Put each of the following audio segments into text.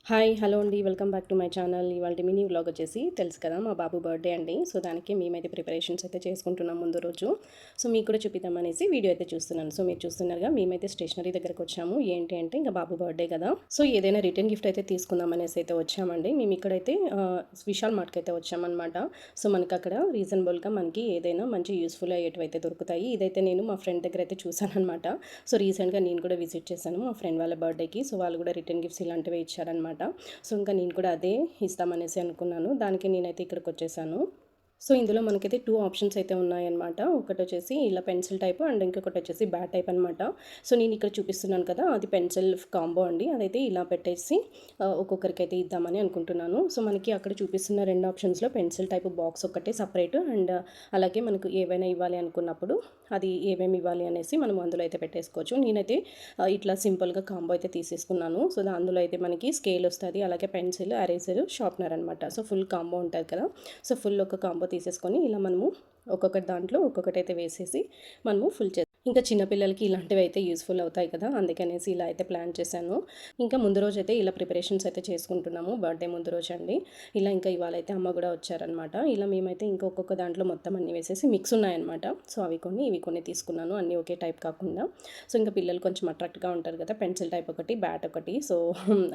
Hi hello అండి, welcome back to my channel. ఇవాళ mini vlog వచ్చేసి తెలుసు కదా, మా బాబు బర్త్డే అండి. సో దానికి మేమైతే ప్రిపరేషన్స్ అయితే చేసుకుంటున్నాం ముందు రోజు. సో మీకు కూడా చూపిద్దామనేసి వీడియో అయితే చూస్తున్నాను. సో మీరు చూస్తున్నారుగా, మేమైతే స్టేషనరీ దగ్గరకు వచ్చాము. ఏంటి అంటే ఇంకా బాబు బర్త్డే కదా, సో ఏదైనా రిటర్న్ గిఫ్ట్ అయితే తీసుకుందాం అనేసి అయితే వచ్చామండి. మేము ఇక్కడైతే విశాల్ మార్ట్కి అయితే వచ్చామన్నమాట. సో మనకి అక్కడ రీజనబుల్గా మనకి ఏదైనా మంచి యూస్ఫుల్ అయ్యేటివి అయితే దొరుకుతాయి. ఇదైతే నేను మా ఫ్రెండ్ దగ్గర అయితే చూసాను అనమాట. సో రీసెంట్గా నేను కూడా విజిట్ చేశాను మా ఫ్రెండ్ వాళ్ళ బర్త్డేకి. సో వాళ్ళు కూడా రిటర్న్ గిఫ్ట్స్ ఇలాంటివి ఇచ్చారనమాట. సో ఇంకా నేను కూడా అదే ఇస్తామనేసి అనుకున్నాను. దానికి నేనైతే ఇక్కడికి వచ్చేసాను. సో ఇందులో మనకైతే 2 ఆప్షన్స్ అయితే ఉన్నాయన్నమాట. ఒకటొచ్చేసి ఇలా పెన్సిల్ టైప్ అండ్ ఇంకొకటి వచ్చేసి బ్యాట్ టైప్ అనమాట. సో నేను ఇక్కడ చూపిస్తున్నాను కదా, అది పెన్సిల్ కాంబో అండి. అదైతే ఇలా పెట్టేసి ఒక్కొక్కరికైతే ఇద్దామని అనుకుంటున్నాను. సో మనకి అక్కడ చూపిస్తున్న 2 ఆప్షన్స్లో పెన్సిల్ టైప్ బాక్స్ ఒకటే సపరేట్, అండ్ అలాగే మనకు ఏవైనా ఇవ్వాలి అనుకున్నప్పుడు అది ఏమేమి ఇవ్వాలి అనేసి మనం అందులో అయితే పెట్టేసుకోవచ్చు. నేనైతే ఇట్లా సింపుల్గా కాంబో అయితే తీసేసుకున్నాను. సో అందులో అయితే మనకి స్కేల్ వస్తుంది, అలాగే పెన్సిల్, ఎరేజర్, షార్ప్నర్ అనమాట. సో ఫుల్ కాంబో ఉంటుంది కదా. సో ఫుల్ ఒక కాంబో తీసేసుకొని ఇలా మనము ఒక్కొక్కటి దాంట్లో ఒక్కొక్కటి అయితే వేసేసి మనము ఫుల్ ఇంకా చిన్నపిల్లలకి ఇలాంటివి అయితే యూస్ఫుల్ అవుతాయి కదా, అందుకనేసి ఇలా అయితే ప్లాన్ చేశాను. ఇంకా ముందు రోజు అయితే ఇలా ప్రిపరేషన్స్ అయితే చేసుకుంటున్నాము, బర్త్డే ముందు రోజు అండి. ఇలా ఇంకా ఇవాళ అయితే అమ్మ కూడా వచ్చారనమాట. ఇలా మేమైతే ఇంకా ఒక్కొక్క దాంట్లో మొత్తం అన్నీ వేసేసి మిక్స్ ఉన్నాయన్నమాట. సో అవి కొన్ని ఇవి కొన్ని తీసుకున్నాను, అన్నీ ఒకే టైప్ కాకుండా. సో ఇంకా పిల్లలు కొంచెం అట్రాక్ట్గా ఉంటారు కదా, పెన్సిల్ టైప్ ఒకటి, బ్యాట్ ఒకటి. సో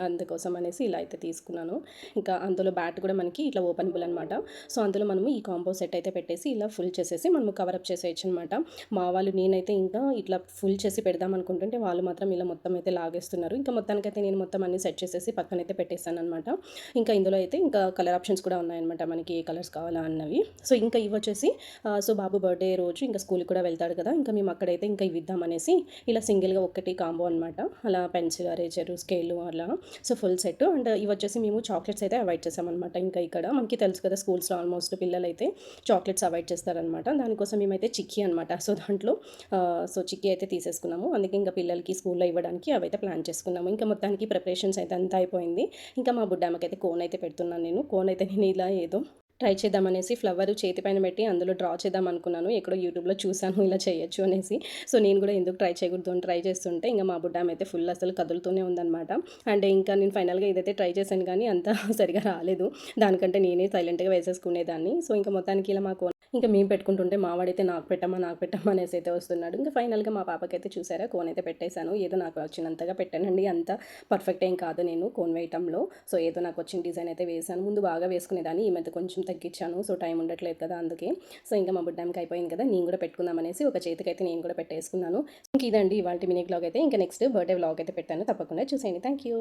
అందుకోసం అనేసి ఇలా అయితే తీసుకున్నాను. ఇంకా అందులో బ్యాట్ కూడా మనకి ఇట్లా ఓపెనబుల్ అనమాట. సో అందులో మనము ఈ కాంబో సెట్ అయితే పెట్టేసి ఇలా ఫుల్ చేసేసి మనము కవరప్ చేసేయచ్చు అనమాట. మా వాళ్ళు నేనైతే ఇంకా ఇట్లా ఫుల్ చేసి పెడదాం అనుకుంటుంటే వాళ్ళు మాత్రం ఇలా మొత్తం అయితే లాగేస్తున్నారు. ఇంకా మొత్తానికైతే నేను మొత్తం అన్ని సెట్ చేసేసి పక్కనైతే పెట్టేస్తాను అనమాట. ఇంకా ఇందులో అయితే ఇంకా కలర్ ఆప్షన్స్ కూడా ఉన్నాయన్నమాట, మనకి ఏ కలర్స్ కావాలా అన్నవి. సో ఇంకా ఇవి వచ్చేసి సో బాబు బర్త్డే రోజు ఇంకా స్కూల్కి కూడా వెళ్తాడు కదా, ఇంకా మేము అక్కడైతే ఇంకా ఇవి ఇద్దామనేసి ఇలా సింగిల్గా ఒకటి కాంబో అనమాట. అలా పెన్సిల్, ఎరేజర్, స్కేలు అలా. So full set. అండ్ ఇవి వచ్చేసి మేము చాక్లెట్స్ అయితే అవాయిడ్ చేసామన్నమాట. ఇంకా ఇక్కడ మనకి తెలుసు కదా, స్కూల్స్లో ఆల్మోస్ట్ పిల్లలు అయితే చాక్లెట్స్ అవాయిడ్ చేస్తారనమాట. దానికోసం మేమైతే చిక్కీ అనమాట. సో దాంట్లో సో చిక్కీ అయితే తీసేసుకున్నాము. అందుకే ఇంకా పిల్లలకి స్కూల్లో ఇవ్వడానికి అవైతే ప్లాన్ చేసుకున్నాము. ఇంకా మొత్తానికి ప్రిపరేషన్స్ అయితే అంతా అయిపోయింది. ఇంకా మా బుడ్డామకైతే కోన్ అయితే పెడుతున్నాను నేను. కోన్ అయితే నేను ఇలా ఏదో ట్రై చేద్దామనేసి ఫ్లవర్ చేతి పైన పెట్టి అందులో డ్రా చేద్దాం అనుకున్నాను. ఎక్కడో యూట్యూబ్లో చూసాను ఇలా చేయొచ్చు అనేసి. సో నేను కూడా ఎందుకు ట్రై చేయకూడదు అని ట్రై చేస్తుంటే ఇంకా మా బుడ్డామ అయితే ఫుల్ అసలు కదులుతూనే ఉందన్నమాట. అండ్ ఇంకా నేను ఫైనల్గా ఇదైతే ట్రై చేశాను, కానీ అంత సరిగా రాలేదు. దానికంటే నేనే సైలెంట్గా వేసేసుకునేదాన్ని. సో ఇంకా మొత్తానికి ఇలా మాకు ఇంకా మేము పెట్టుకుంటుంటే మావాడైతే నాకు పెట్టమ్మా అనేసి అయితే వస్తున్నాడు. ఇంకా ఫైనల్గా మా పాపకైతే చూసారా, కోన్ అయితే పెట్టేశాను. ఏదో నాకు వచ్చినంతగా పెట్టానండి, అంత పర్ఫెక్ట్ ఏం కాదు నేను కోన్ వేయటంలో. సో ఏదో నాకు వచ్చిన డిజైన్ అయితే వేసాను. ముందు బాగా వేసుకునేదాన్ని, ఈ మధ్య కొంచెం తగ్గించాను. సో టైం ఉండట్లేదు కదా అందుకే. సో ఇంకా మా బుడ్డానికి అయిపోయింది కదా, నేను కూడా పెట్టుకుందాం అనేసి ఒక చేతికైతే నేను కూడా పెట్టేసుకున్నాను. ఇంక ఇదండి ఇవాళ మినీ వ్లాగ్ అయితే. ఇంకా నెక్స్ట్ బర్త్డే వ్లాగ్ అయితే పెట్టాను, తప్పకుండా చూసేయండి. Thank you.